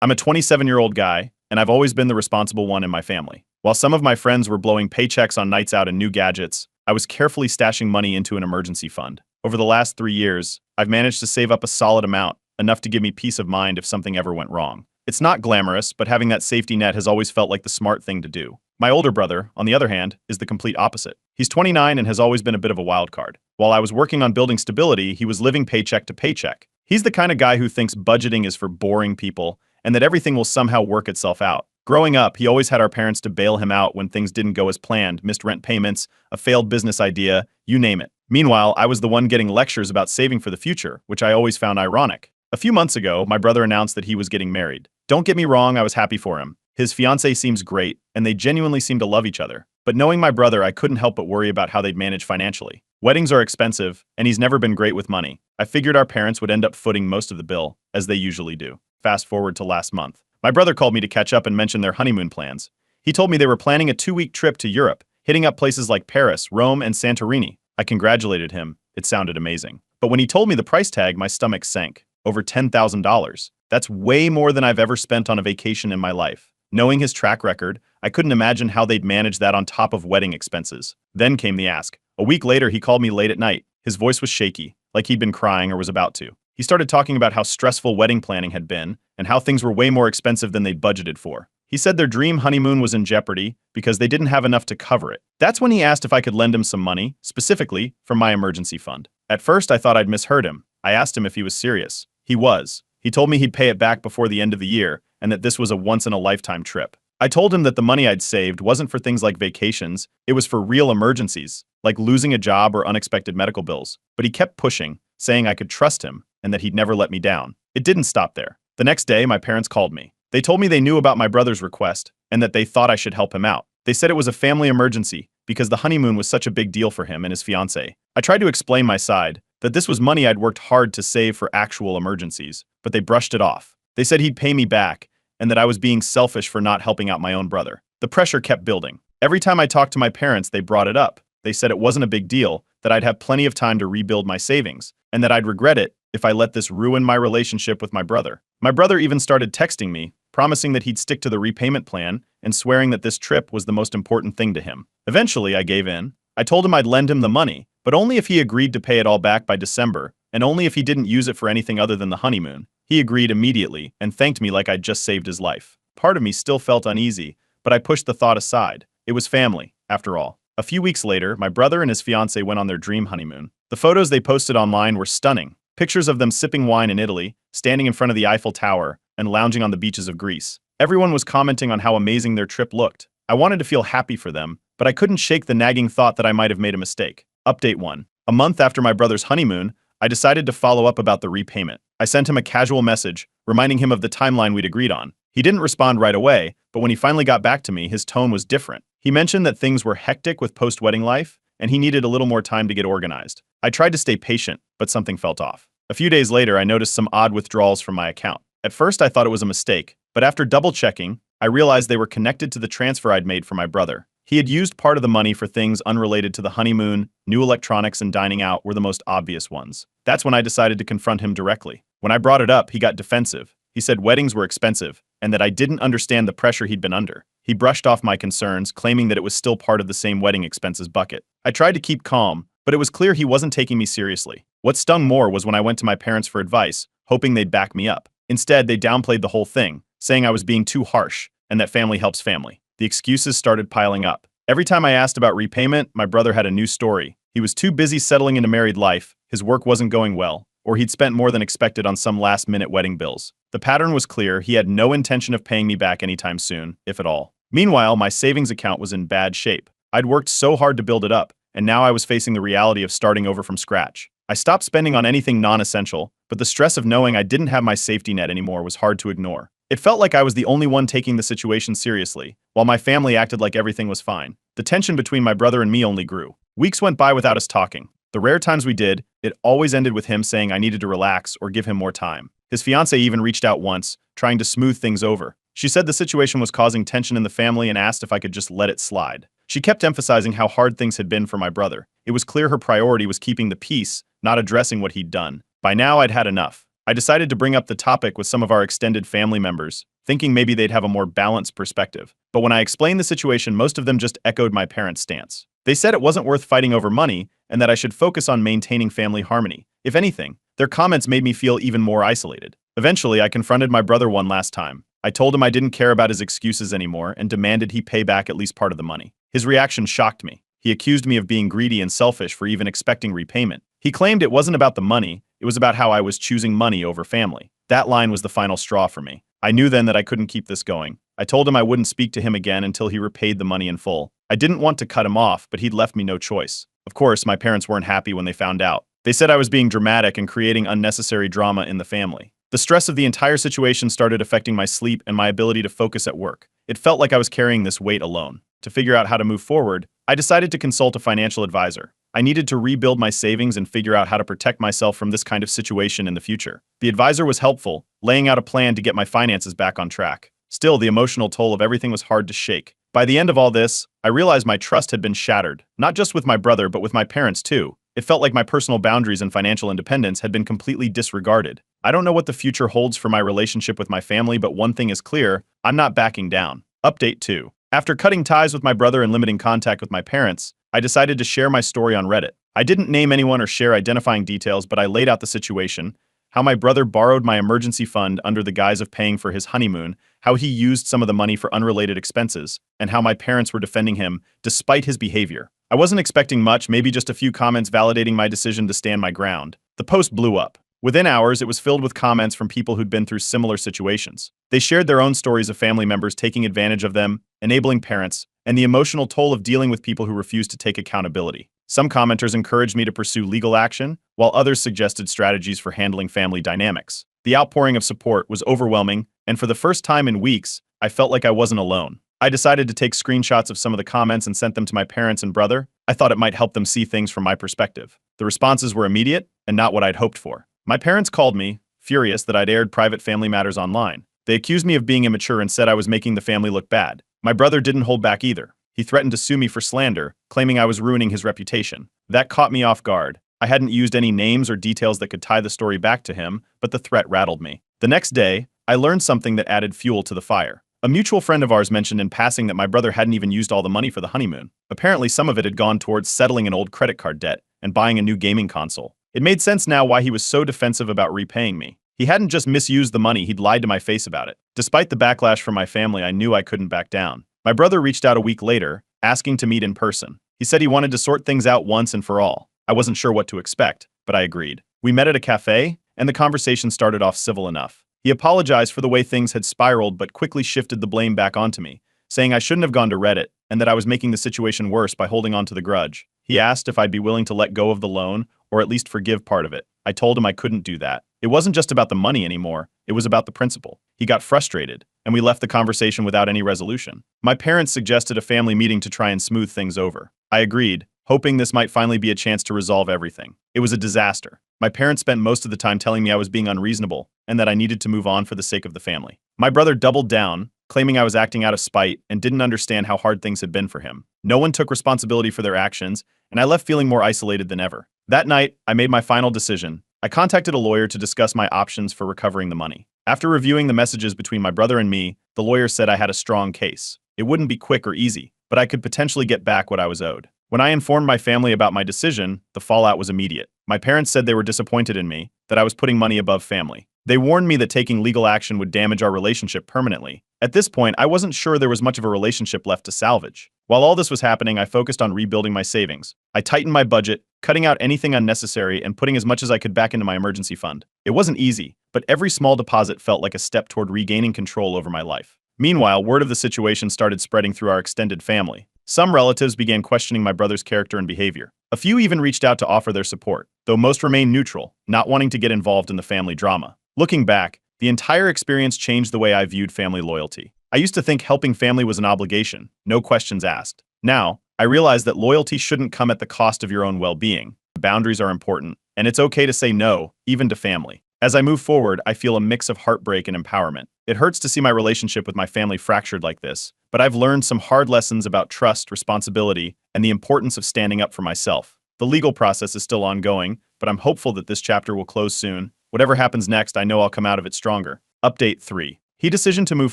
I'm a 27-year-old guy, and I've always been the responsible one in my family. While some of my friends were blowing paychecks on nights out and new gadgets, I was carefully stashing money into an emergency fund. Over the last 3 years, I've managed to save up a solid amount, enough to give me peace of mind if something ever went wrong. It's not glamorous, but having that safety net has always felt like the smart thing to do. My older brother, on the other hand, is the complete opposite. He's 29 and has always been a bit of a wild card. While I was working on building stability, he was living paycheck to paycheck. He's the kind of guy who thinks budgeting is for boring people and that everything will somehow work itself out. Growing up, he always had our parents to bail him out when things didn't go as planned, missed rent payments, a failed business idea, you name it. Meanwhile, I was the one getting lectures about saving for the future, which I always found ironic. A few months ago, my brother announced that he was getting married. Don't get me wrong, I was happy for him. His fiancée seems great, and they genuinely seem to love each other. But knowing my brother, I couldn't help but worry about how they'd manage financially. Weddings are expensive, and he's never been great with money. I figured our parents would end up footing most of the bill, as they usually do. Fast forward to last month. My brother called me to catch up and mention their honeymoon plans. He told me they were planning a 2-week trip to Europe, hitting up places like Paris, Rome, and Santorini. I congratulated him. It sounded amazing. But when he told me the price tag, my stomach sank. Over $10,000. That's way more than I've ever spent on a vacation in my life. Knowing his track record, I couldn't imagine how they'd manage that on top of wedding expenses. Then came the ask. A week later, he called me late at night. His voice was shaky, like he'd been crying or was about to. He started talking about how stressful wedding planning had been and how things were way more expensive than they'd budgeted for. He said their dream honeymoon was in jeopardy because they didn't have enough to cover it. That's when he asked if I could lend him some money, specifically from my emergency fund. At first, I thought I'd misheard him. I asked him if he was serious. He was. He told me he'd pay it back before the end of the year and that this was a once-in-a-lifetime trip. I told him that the money I'd saved wasn't for things like vacations, it was for real emergencies, like losing a job or unexpected medical bills. But he kept pushing, saying I could trust him and that he'd never let me down. It didn't stop there. The next day, my parents called me. They told me they knew about my brother's request and that they thought I should help him out. They said it was a family emergency because the honeymoon was such a big deal for him and his fiancée. I tried to explain my side, that this was money I'd worked hard to save for actual emergencies, but they brushed it off. They said he'd pay me back and that I was being selfish for not helping out my own brother. The pressure kept building. Every time I talked to my parents, they brought it up. They said it wasn't a big deal, that I'd have plenty of time to rebuild my savings, and that I'd regret it if I let this ruin my relationship with my brother. My brother even started texting me, promising that he'd stick to the repayment plan and swearing that this trip was the most important thing to him. Eventually, I gave in. I told him I'd lend him the money, but only if he agreed to pay it all back by December, and only if he didn't use it for anything other than the honeymoon. He agreed immediately and thanked me like I'd just saved his life. Part of me still felt uneasy, but I pushed the thought aside. It was family, after all. A few weeks later, my brother and his fiancée went on their dream honeymoon. The photos they posted online were stunning. Pictures of them sipping wine in Italy, standing in front of the Eiffel Tower, and lounging on the beaches of Greece. Everyone was commenting on how amazing their trip looked. I wanted to feel happy for them, but I couldn't shake the nagging thought that I might have made a mistake. Update 1. A month after my brother's honeymoon, I decided to follow up about the repayment. I sent him a casual message, reminding him of the timeline we'd agreed on. He didn't respond right away, but when he finally got back to me, his tone was different. He mentioned that things were hectic with post-wedding life, and he needed a little more time to get organized. I tried to stay patient, but something felt off. A few days later, I noticed some odd withdrawals from my account. At first, I thought it was a mistake, but after double-checking, I realized they were connected to the transfer I'd made for my brother. He had used part of the money for things unrelated to the honeymoon. New electronics and dining out were the most obvious ones. That's when I decided to confront him directly. When I brought it up, he got defensive. He said weddings were expensive and that I didn't understand the pressure he'd been under. He brushed off my concerns, claiming that it was still part of the same wedding expenses bucket. I tried to keep calm, but it was clear he wasn't taking me seriously. What stung more was when I went to my parents for advice, hoping they'd back me up. Instead, they downplayed the whole thing, saying I was being too harsh and that family helps family. The excuses started piling up. Every time I asked about repayment, my brother had a new story. He was too busy settling into married life, his work wasn't going well, or he'd spent more than expected on some last-minute wedding bills. The pattern was clear. He had no intention of paying me back anytime soon, if at all. Meanwhile, my savings account was in bad shape. I'd worked so hard to build it up, and now I was facing the reality of starting over from scratch. I stopped spending on anything non-essential, but the stress of knowing I didn't have my safety net anymore was hard to ignore. It felt like I was the only one taking the situation seriously, while my family acted like everything was fine. The tension between my brother and me only grew. Weeks went by without us talking. The rare times we did, it always ended with him saying I needed to relax or give him more time. His fiancée even reached out once, trying to smooth things over. She said the situation was causing tension in the family and asked if I could just let it slide. She kept emphasizing how hard things had been for my brother. It was clear her priority was keeping the peace, not addressing what he'd done. By now, I'd had enough. I decided to bring up the topic with some of our extended family members, thinking maybe they'd have a more balanced perspective. But when I explained the situation, most of them just echoed my parents' stance. They said it wasn't worth fighting over money and that I should focus on maintaining family harmony. If anything, their comments made me feel even more isolated. Eventually, I confronted my brother one last time. I told him I didn't care about his excuses anymore and demanded he pay back at least part of the money. His reaction shocked me. He accused me of being greedy and selfish for even expecting repayment. He claimed it wasn't about the money, it was about how I was choosing money over family. That line was the final straw for me. I knew then that I couldn't keep this going. I told him I wouldn't speak to him again until he repaid the money in full. I didn't want to cut him off, but he'd left me no choice. Of course, my parents weren't happy when they found out. They said I was being dramatic and creating unnecessary drama in the family. The stress of the entire situation started affecting my sleep and my ability to focus at work. It felt like I was carrying this weight alone. To figure out how to move forward, I decided to consult a financial advisor. I needed to rebuild my savings and figure out how to protect myself from this kind of situation in the future. The advisor was helpful, laying out a plan to get my finances back on track. Still, the emotional toll of everything was hard to shake. By the end of all this, I realized my trust had been shattered, not just with my brother but with my parents too. It felt like my personal boundaries and financial independence had been completely disregarded. I don't know what the future holds for my relationship with my family, but one thing is clear, I'm not backing down. Update 2. After cutting ties with my brother and limiting contact with my parents, I decided to share my story on Reddit. I didn't name anyone or share identifying details, but I laid out the situation, how my brother borrowed my emergency fund under the guise of paying for his honeymoon, how he used some of the money for unrelated expenses, and how my parents were defending him despite his behavior. I wasn't expecting much, maybe just a few comments validating my decision to stand my ground. The post blew up. Within hours, it was filled with comments from people who'd been through similar situations. They shared their own stories of family members taking advantage of them, enabling parents, and the emotional toll of dealing with people who refuse to take accountability. Some commenters encouraged me to pursue legal action, while others suggested strategies for handling family dynamics. The outpouring of support was overwhelming, and for the first time in weeks, I felt like I wasn't alone. I decided to take screenshots of some of the comments and sent them to my parents and brother. I thought it might help them see things from my perspective. The responses were immediate and not what I'd hoped for. My parents called me, furious that I'd aired private family matters online. They accused me of being immature and said I was making the family look bad. My brother didn't hold back either. He threatened to sue me for slander, claiming I was ruining his reputation. That caught me off guard. I hadn't used any names or details that could tie the story back to him, but the threat rattled me. The next day, I learned something that added fuel to the fire. A mutual friend of ours mentioned in passing that my brother hadn't even used all the money for the honeymoon. Apparently, some of it had gone towards settling an old credit card debt and buying a new gaming console. It made sense now why he was so defensive about repaying me. He hadn't just misused the money, he'd lied to my face about it. Despite the backlash from my family, I knew I couldn't back down. My brother reached out a week later, asking to meet in person. He said he wanted to sort things out once and for all. I wasn't sure what to expect, but I agreed. We met at a cafe, and the conversation started off civil enough. He apologized for the way things had spiraled but quickly shifted the blame back onto me, saying I shouldn't have gone to Reddit and that I was making the situation worse by holding on to the grudge. He asked if I'd be willing to let go of the loan or at least forgive part of it. I told him I couldn't do that. It wasn't just about the money anymore, it was about the principle. He got frustrated, and we left the conversation without any resolution. My parents suggested a family meeting to try and smooth things over. I agreed, hoping this might finally be a chance to resolve everything. It was a disaster. My parents spent most of the time telling me I was being unreasonable and that I needed to move on for the sake of the family. My brother doubled down, claiming I was acting out of spite and didn't understand how hard things had been for him. No one took responsibility for their actions, and I left feeling more isolated than ever. That night, I made my final decision. I contacted a lawyer to discuss my options for recovering the money. After reviewing the messages between my brother and me, the lawyer said I had a strong case. It wouldn't be quick or easy, but I could potentially get back what I was owed. When I informed my family about my decision, the fallout was immediate. My parents said they were disappointed in me, that I was putting money above family. They warned me that taking legal action would damage our relationship permanently. At this point, I wasn't sure there was much of a relationship left to salvage. While all this was happening, I focused on rebuilding my savings. I tightened my budget, cutting out anything unnecessary and putting as much as I could back into my emergency fund. It wasn't easy, but every small deposit felt like a step toward regaining control over my life. Meanwhile, word of the situation started spreading through our extended family. Some relatives began questioning my brother's character and behavior. A few even reached out to offer their support, though most remained neutral, not wanting to get involved in the family drama. Looking back, the entire experience changed the way I viewed family loyalty. I used to think helping family was an obligation, no questions asked. Now, I realize that loyalty shouldn't come at the cost of your own well-being. Boundaries are important, and it's okay to say no, even to family. As I move forward, I feel a mix of heartbreak and empowerment. It hurts to see my relationship with my family fractured like this, but I've learned some hard lessons about trust, responsibility, and the importance of standing up for myself. The legal process is still ongoing, but I'm hopeful that this chapter will close soon, Whatever happens next, I know I'll come out of it stronger. Update 3. His decision to move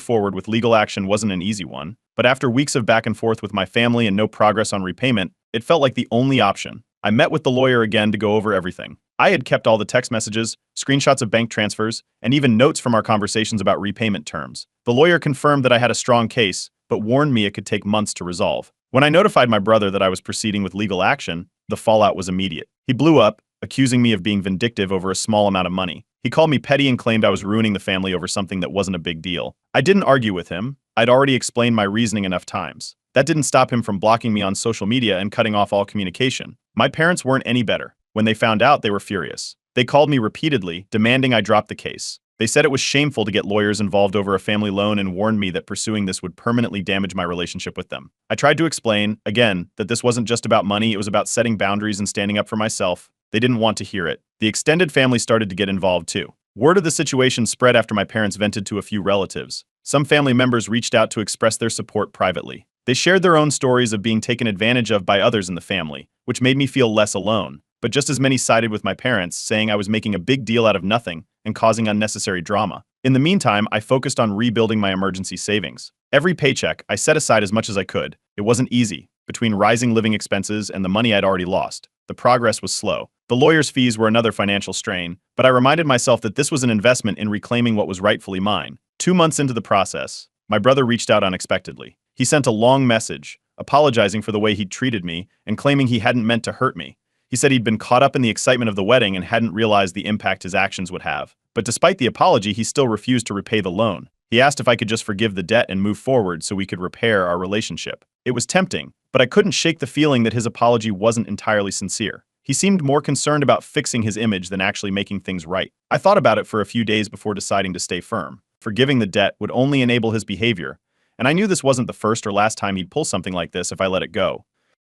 forward with legal action wasn't an easy one, but after weeks of back and forth with my family and no progress on repayment, it felt like the only option. I met with the lawyer again to go over everything. I had kept all the text messages, screenshots of bank transfers, and even notes from our conversations about repayment terms. The lawyer confirmed that I had a strong case, but warned me it could take months to resolve. When I notified my brother that I was proceeding with legal action, the fallout was immediate. He blew up, accusing me of being vindictive over a small amount of money. He called me petty and claimed I was ruining the family over something that wasn't a big deal. I didn't argue with him. I'd already explained my reasoning enough times. That didn't stop him from blocking me on social media and cutting off all communication. My parents weren't any better. When they found out, they were furious. They called me repeatedly, demanding I drop the case. They said it was shameful to get lawyers involved over a family loan and warned me that pursuing this would permanently damage my relationship with them. I tried to explain, again, that this wasn't just about money, it was about setting boundaries and standing up for myself. They didn't want to hear it. The extended family started to get involved too. Word of the situation spread after my parents vented to a few relatives. Some family members reached out to express their support privately. They shared their own stories of being taken advantage of by others in the family, which made me feel less alone. But just as many sided with my parents, saying I was making a big deal out of nothing and causing unnecessary drama. In the meantime, I focused on rebuilding my emergency savings. Every paycheck, I set aside as much as I could. It wasn't easy. Between rising living expenses and the money I'd already lost, the progress was slow. The lawyer's fees were another financial strain, but I reminded myself that this was an investment in reclaiming what was rightfully mine. 2 months into the process, my brother reached out unexpectedly. He sent a long message, apologizing for the way he'd treated me and claiming he hadn't meant to hurt me. He said he'd been caught up in the excitement of the wedding and hadn't realized the impact his actions would have. But despite the apology, he still refused to repay the loan. He asked if I could just forgive the debt and move forward so we could repair our relationship. It was tempting, but I couldn't shake the feeling that his apology wasn't entirely sincere. He seemed more concerned about fixing his image than actually making things right. I thought about it for a few days before deciding to stay firm. Forgiving the debt would only enable his behavior, and I knew this wasn't the first or last time he'd pull something like this if I let it go.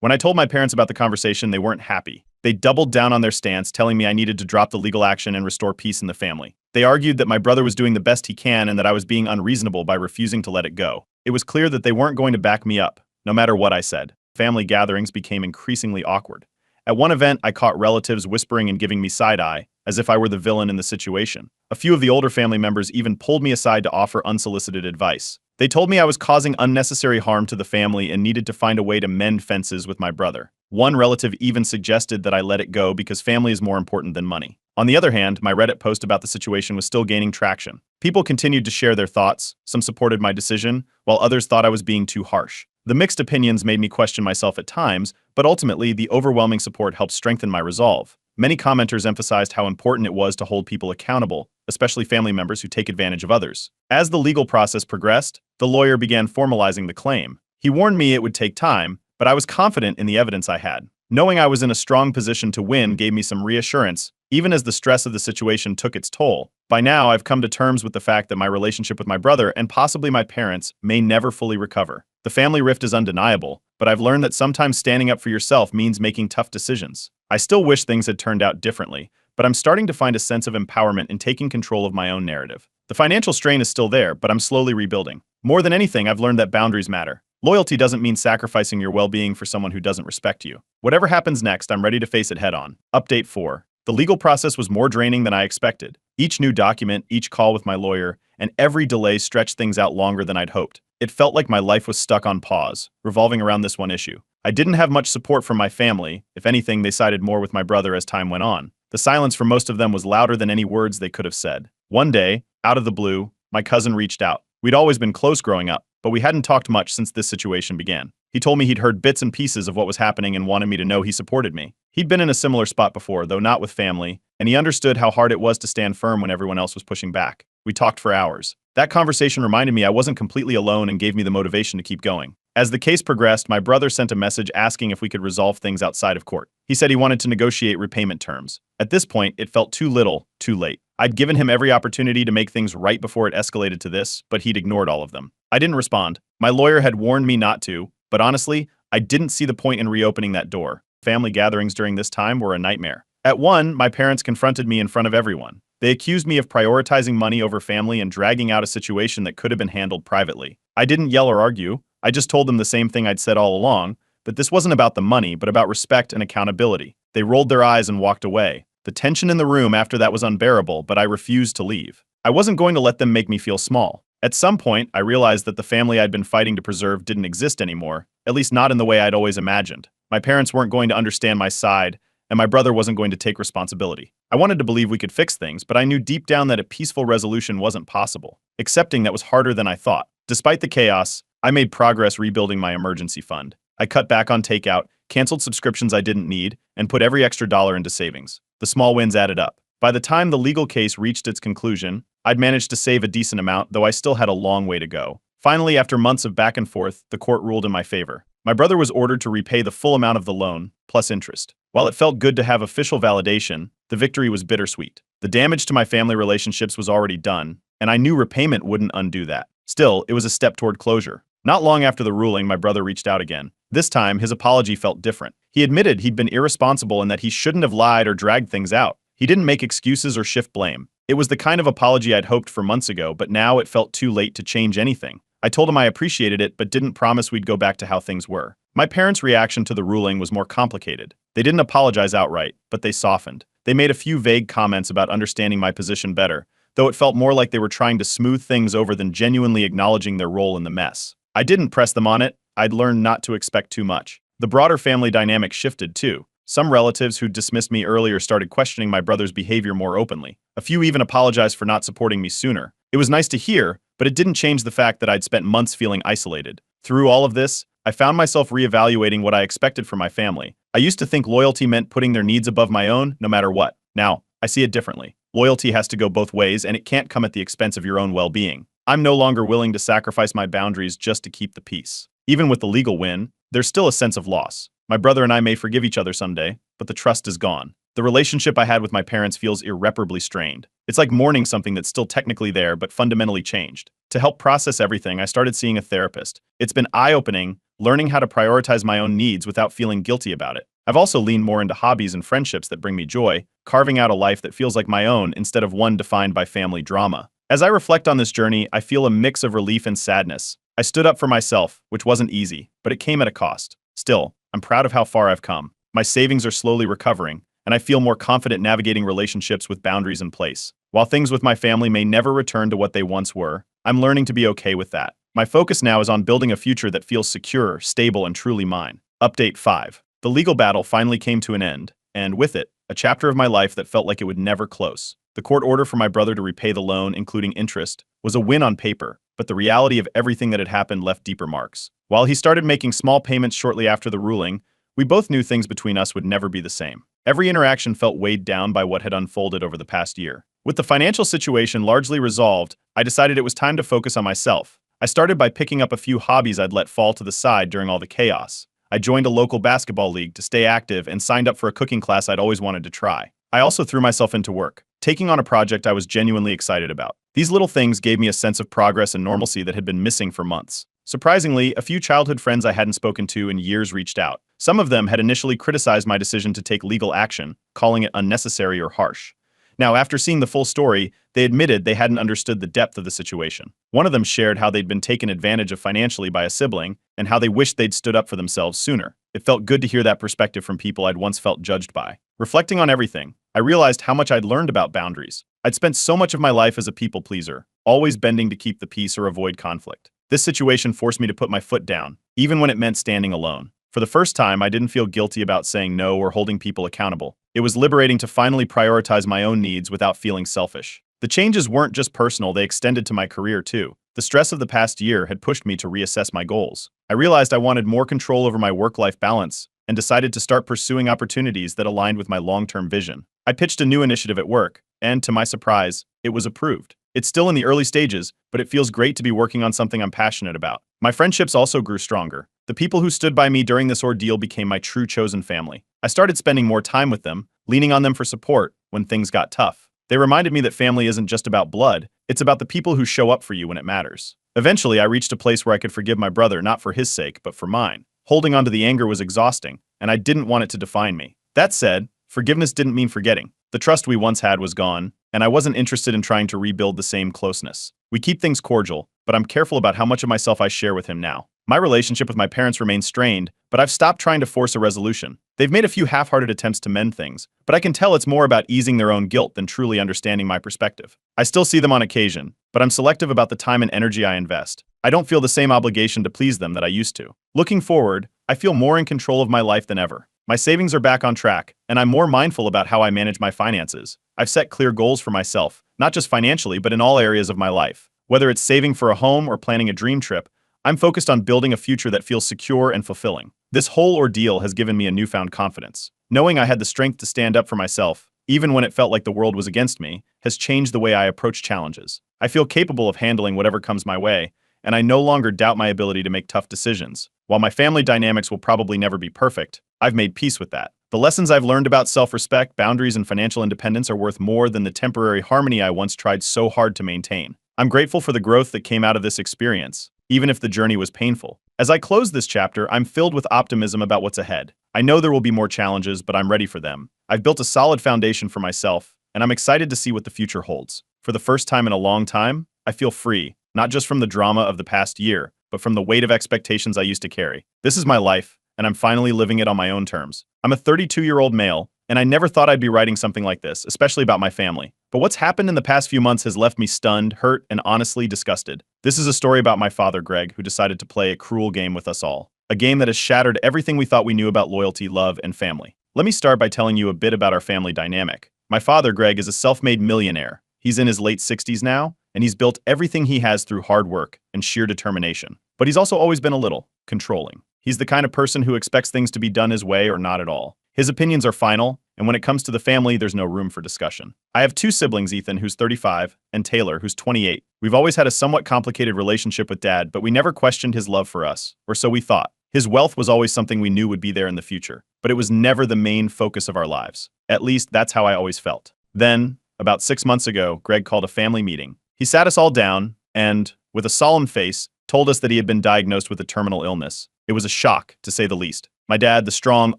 When I told my parents about the conversation, they weren't happy. They doubled down on their stance, telling me I needed to drop the legal action and restore peace in the family. They argued that my brother was doing the best he can and that I was being unreasonable by refusing to let it go. It was clear that they weren't going to back me up, no matter what I said. Family gatherings became increasingly awkward. At one event, I caught relatives whispering and giving me side-eye, as if I were the villain in the situation. A few of the older family members even pulled me aside to offer unsolicited advice. They told me I was causing unnecessary harm to the family and needed to find a way to mend fences with my brother. One relative even suggested that I let it go because family is more important than money. On the other hand, my Reddit post about the situation was still gaining traction. People continued to share their thoughts, some supported my decision, while others thought I was being too harsh. The mixed opinions made me question myself at times, but ultimately the overwhelming support helped strengthen my resolve. Many commenters emphasized how important it was to hold people accountable, especially family members who take advantage of others. As the legal process progressed, the lawyer began formalizing the claim. He warned me it would take time, but I was confident in the evidence I had. Knowing I was in a strong position to win gave me some reassurance, even as the stress of the situation took its toll. By now, I've come to terms with the fact that my relationship with my brother and possibly my parents may never fully recover. The family rift is undeniable, but I've learned that sometimes standing up for yourself means making tough decisions. I still wish things had turned out differently, but I'm starting to find a sense of empowerment in taking control of my own narrative. The financial strain is still there, but I'm slowly rebuilding. More than anything, I've learned that boundaries matter. Loyalty doesn't mean sacrificing your well-being for someone who doesn't respect you. Whatever happens next, I'm ready to face it head-on. Update 4. The legal process was more draining than I expected. Each new document, each call with my lawyer, and every delay stretched things out longer than I'd hoped. It felt like my life was stuck on pause, revolving around this one issue. I didn't have much support from my family. If anything, they sided more with my brother as time went on. The silence from most of them was louder than any words they could have said. One day, out of the blue, my cousin reached out. We'd always been close growing up, but we hadn't talked much since this situation began. He told me he'd heard bits and pieces of what was happening and wanted me to know he supported me. He'd been in a similar spot before, though not with family, and he understood how hard it was to stand firm when everyone else was pushing back. We talked for hours. That conversation reminded me I wasn't completely alone and gave me the motivation to keep going. As the case progressed, my brother sent a message asking if we could resolve things outside of court. He said he wanted to negotiate repayment terms. At this point, it felt too little, too late. I'd given him every opportunity to make things right before it escalated to this, but he'd ignored all of them. I didn't respond. My lawyer had warned me not to, but honestly, I didn't see the point in reopening that door. Family gatherings during this time were a nightmare. At one, my parents confronted me in front of everyone. They accused me of prioritizing money over family and dragging out a situation that could have been handled privately. I didn't yell or argue. I just told them the same thing I'd said all along, but this wasn't about the money, but about respect and accountability. They rolled their eyes and walked away. The tension in the room after that was unbearable, but I refused to leave. I wasn't going to let them make me feel small. At some point, I realized that the family I'd been fighting to preserve didn't exist anymore, at least not in the way I'd always imagined. My parents weren't going to understand my side, and my brother wasn't going to take responsibility. I wanted to believe we could fix things, but I knew deep down that a peaceful resolution wasn't possible. Accepting that was harder than I thought. Despite the chaos, I made progress rebuilding my emergency fund. I cut back on takeout, canceled subscriptions I didn't need, and put every extra dollar into savings. The small wins added up. By the time the legal case reached its conclusion, I'd managed to save a decent amount, though I still had a long way to go. Finally, after months of back and forth, the court ruled in my favor. My brother was ordered to repay the full amount of the loan, plus interest. While it felt good to have official validation, the victory was bittersweet. The damage to my family relationships was already done, and I knew repayment wouldn't undo that. Still, it was a step toward closure. Not long after the ruling, my brother reached out again. This time, his apology felt different. He admitted he'd been irresponsible and that he shouldn't have lied or dragged things out. He didn't make excuses or shift blame. It was the kind of apology I'd hoped for months ago, but now it felt too late to change anything. I told him I appreciated it, but didn't promise we'd go back to how things were. My parents' reaction to the ruling was more complicated. They didn't apologize outright, but they softened. They made a few vague comments about understanding my position better, though it felt more like they were trying to smooth things over than genuinely acknowledging their role in the mess. I didn't press them on it. I'd learned not to expect too much. The broader family dynamic shifted too. Some relatives who'd dismissed me earlier started questioning my brother's behavior more openly. A few even apologized for not supporting me sooner. It was nice to hear, but it didn't change the fact that I'd spent months feeling isolated. Through all of this, I found myself reevaluating what I expected from my family. I used to think loyalty meant putting their needs above my own, no matter what. Now, I see it differently. Loyalty has to go both ways, and it can't come at the expense of your own well-being. I'm no longer willing to sacrifice my boundaries just to keep the peace. Even with the legal win, there's still a sense of loss. My brother and I may forgive each other someday, but the trust is gone. The relationship I had with my parents feels irreparably strained. It's like mourning something that's still technically there, but fundamentally changed. To help process everything, I started seeing a therapist. It's been eye-opening, learning how to prioritize my own needs without feeling guilty about it. I've also leaned more into hobbies and friendships that bring me joy, carving out a life that feels like my own instead of one defined by family drama. As I reflect on this journey, I feel a mix of relief and sadness. I stood up for myself, which wasn't easy, but it came at a cost. Still, I'm proud of how far I've come. My savings are slowly recovering, and I feel more confident navigating relationships with boundaries in place. While things with my family may never return to what they once were, I'm learning to be okay with that. My focus now is on building a future that feels secure, stable, and truly mine. Update 5. The legal battle finally came to an end, and with it, a chapter of my life that felt like it would never close. The court order for my brother to repay the loan, including interest, was a win on paper, but the reality of everything that had happened left deeper marks. While he started making small payments shortly after the ruling, we both knew things between us would never be the same. Every interaction felt weighed down by what had unfolded over the past year. With the financial situation largely resolved, I decided it was time to focus on myself. I started by picking up a few hobbies I'd let fall to the side during all the chaos. I joined a local basketball league to stay active and signed up for a cooking class I'd always wanted to try. I also threw myself into work, taking on a project I was genuinely excited about. These little things gave me a sense of progress and normalcy that had been missing for months. Surprisingly, a few childhood friends I hadn't spoken to in years reached out. Some of them had initially criticized my decision to take legal action, calling it unnecessary or harsh. Now, after seeing the full story, they admitted they hadn't understood the depth of the situation. One of them shared how they'd been taken advantage of financially by a sibling, and how they wished they'd stood up for themselves sooner. It felt good to hear that perspective from people I'd once felt judged by. Reflecting on everything, I realized how much I'd learned about boundaries. I'd spent so much of my life as a people pleaser, always bending to keep the peace or avoid conflict. This situation forced me to put my foot down, even when it meant standing alone. For the first time, I didn't feel guilty about saying no or holding people accountable. It was liberating to finally prioritize my own needs without feeling selfish. The changes weren't just personal, they extended to my career too. The stress of the past year had pushed me to reassess my goals. I realized I wanted more control over my work-life balance and decided to start pursuing opportunities that aligned with my long-term vision. I pitched a new initiative at work, and to my surprise, it was approved. It's still in the early stages, but it feels great to be working on something I'm passionate about. My friendships also grew stronger. The people who stood by me during this ordeal became my true chosen family. I started spending more time with them, leaning on them for support when things got tough. They reminded me that family isn't just about blood, it's about the people who show up for you when it matters. Eventually, I reached a place where I could forgive my brother not for his sake, but for mine. Holding on to the anger was exhausting, and I didn't want it to define me. That said, forgiveness didn't mean forgetting. The trust we once had was gone, and I wasn't interested in trying to rebuild the same closeness. We keep things cordial, but I'm careful about how much of myself I share with him now. My relationship with my parents remains strained, but I've stopped trying to force a resolution. They've made a few half-hearted attempts to mend things, but I can tell it's more about easing their own guilt than truly understanding my perspective. I still see them on occasion, but I'm selective about the time and energy I invest. I don't feel the same obligation to please them that I used to. Looking forward, I feel more in control of my life than ever. My savings are back on track, and I'm more mindful about how I manage my finances. I've set clear goals for myself, not just financially, but in all areas of my life. Whether it's saving for a home or planning a dream trip, I'm focused on building a future that feels secure and fulfilling. This whole ordeal has given me a newfound confidence. Knowing I had the strength to stand up for myself, even when it felt like the world was against me, has changed the way I approach challenges. I feel capable of handling whatever comes my way, and I no longer doubt my ability to make tough decisions. While my family dynamics will probably never be perfect, I've made peace with that. The lessons I've learned about self-respect, boundaries, and financial independence are worth more than the temporary harmony I once tried so hard to maintain. I'm grateful for the growth that came out of this experience, even if the journey was painful. As I close this chapter, I'm filled with optimism about what's ahead. I know there will be more challenges, but I'm ready for them. I've built a solid foundation for myself, and I'm excited to see what the future holds. For the first time in a long time, I feel free, not just from the drama of the past year, but from the weight of expectations I used to carry. This is my life, and I'm finally living it on my own terms. I'm a 32-year-old male, and I never thought I'd be writing something like this, especially about my family. But what's happened in the past few months has left me stunned, hurt, and honestly disgusted. This is a story about my father, Greg, who decided to play a cruel game with us all. A game that has shattered everything we thought we knew about loyalty, love, and family. Let me start by telling you a bit about our family dynamic. My father, Greg, is a self-made millionaire. He's in his late 60s now, and he's built everything he has through hard work and sheer determination. But he's also always been a little controlling. He's the kind of person who expects things to be done his way or not at all. His opinions are final, and when it comes to the family, there's no room for discussion. I have two siblings, Ethan, who's 35, and Taylor, who's 28. We've always had a somewhat complicated relationship with Dad, but we never questioned his love for us, or so we thought. His wealth was always something we knew would be there in the future, but it was never the main focus of our lives. At least, that's how I always felt. Then, about 6 months ago, Greg called a family meeting. He sat us all down and, with a solemn face, told us that he had been diagnosed with a terminal illness. It was a shock, to say the least. My dad, the strong,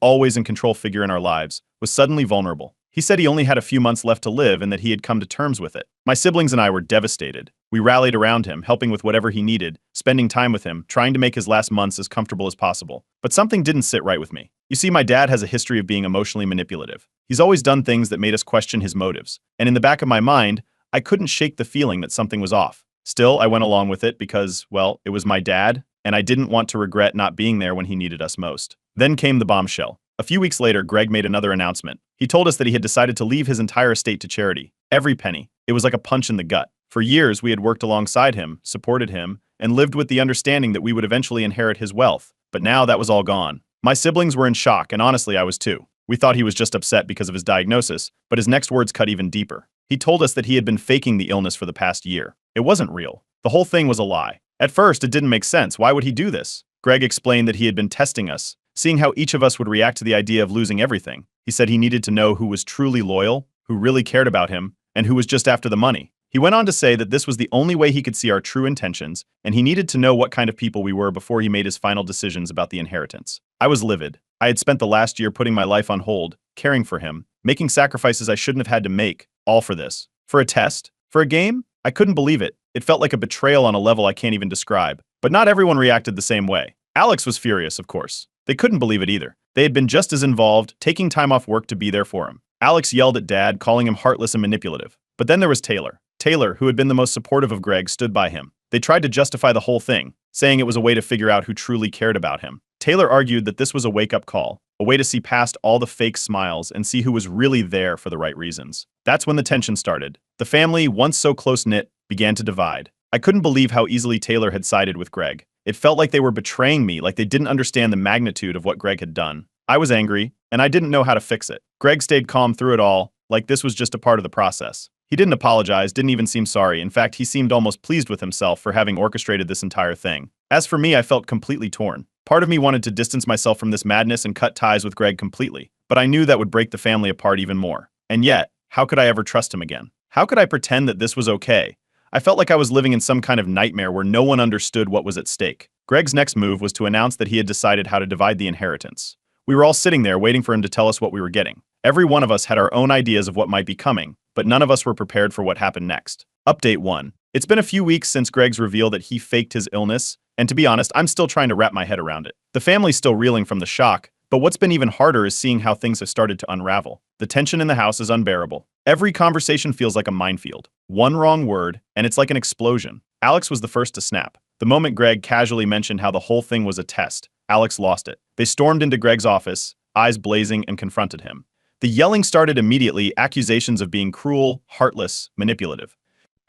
always in control figure in our lives, was suddenly vulnerable. He said he only had a few months left to live and that he had come to terms with it. My siblings and I were devastated. We rallied around him, helping with whatever he needed, spending time with him, trying to make his last months as comfortable as possible. But something didn't sit right with me. You see, my dad has a history of being emotionally manipulative. He's always done things that made us question his motives. And in the back of my mind, I couldn't shake the feeling that something was off. Still, I went along with it because, well, it was my dad, and I didn't want to regret not being there when he needed us most. Then came the bombshell. A few weeks later, Greg made another announcement. He told us that he had decided to leave his entire estate to charity. Every penny. It was like a punch in the gut. For years, we had worked alongside him, supported him, and lived with the understanding that we would eventually inherit his wealth. But now that was all gone. My siblings were in shock, and honestly, I was too. We thought he was just upset because of his diagnosis, but his next words cut even deeper. He told us that he had been faking the illness for the past year. It wasn't real. The whole thing was a lie. At first, it didn't make sense. Why would he do this? Greg explained that he had been testing us, seeing how each of us would react to the idea of losing everything. He said he needed to know who was truly loyal, who really cared about him, and who was just after the money. He went on to say that this was the only way he could see our true intentions, and he needed to know what kind of people we were before he made his final decisions about the inheritance. I was livid. I had spent the last year putting my life on hold, caring for him, making sacrifices I shouldn't have had to make, all for this. For a test? For a game? I couldn't believe it. It felt like a betrayal on a level I can't even describe. But not everyone reacted the same way. Alex was furious, of course. They couldn't believe it either. They had been just as involved, taking time off work to be there for him. Alex yelled at Dad, calling him heartless and manipulative. But then there was Taylor. Taylor, who had been the most supportive of Greg, stood by him. They tried to justify the whole thing, saying it was a way to figure out who truly cared about him. Taylor argued that this was a wake-up call, a way to see past all the fake smiles and see who was really there for the right reasons. That's when the tension started. The family, once so close-knit, began to divide. I couldn't believe how easily Taylor had sided with Greg. It felt like they were betraying me, like they didn't understand the magnitude of what Greg had done. I was angry, and I didn't know how to fix it. Greg stayed calm through it all, like this was just a part of the process. He didn't apologize, didn't even seem sorry. In fact, he seemed almost pleased with himself for having orchestrated this entire thing. As for me, I felt completely torn. Part of me wanted to distance myself from this madness and cut ties with Greg completely, but I knew that would break the family apart even more. And yet, how could I ever trust him again? How could I pretend that this was okay? I felt like I was living in some kind of nightmare where no one understood what was at stake. Greg's next move was to announce that he had decided how to divide the inheritance. We were all sitting there waiting for him to tell us what we were getting. Every one of us had our own ideas of what might be coming, but none of us were prepared for what happened next. Update 1. It's been a few weeks since Greg's reveal that he faked his illness, And to be honest, I'm still trying to wrap my head around it. The family's still reeling from the shock, but what's been even harder is seeing how things have started to unravel. The tension in the house is unbearable. Every conversation feels like a minefield. One wrong word, and it's like an explosion. Alex was the first to snap. The moment Greg casually mentioned how the whole thing was a test, Alex lost it. They stormed into Greg's office, eyes blazing, and confronted him. The yelling started immediately, accusations of being cruel, heartless, manipulative.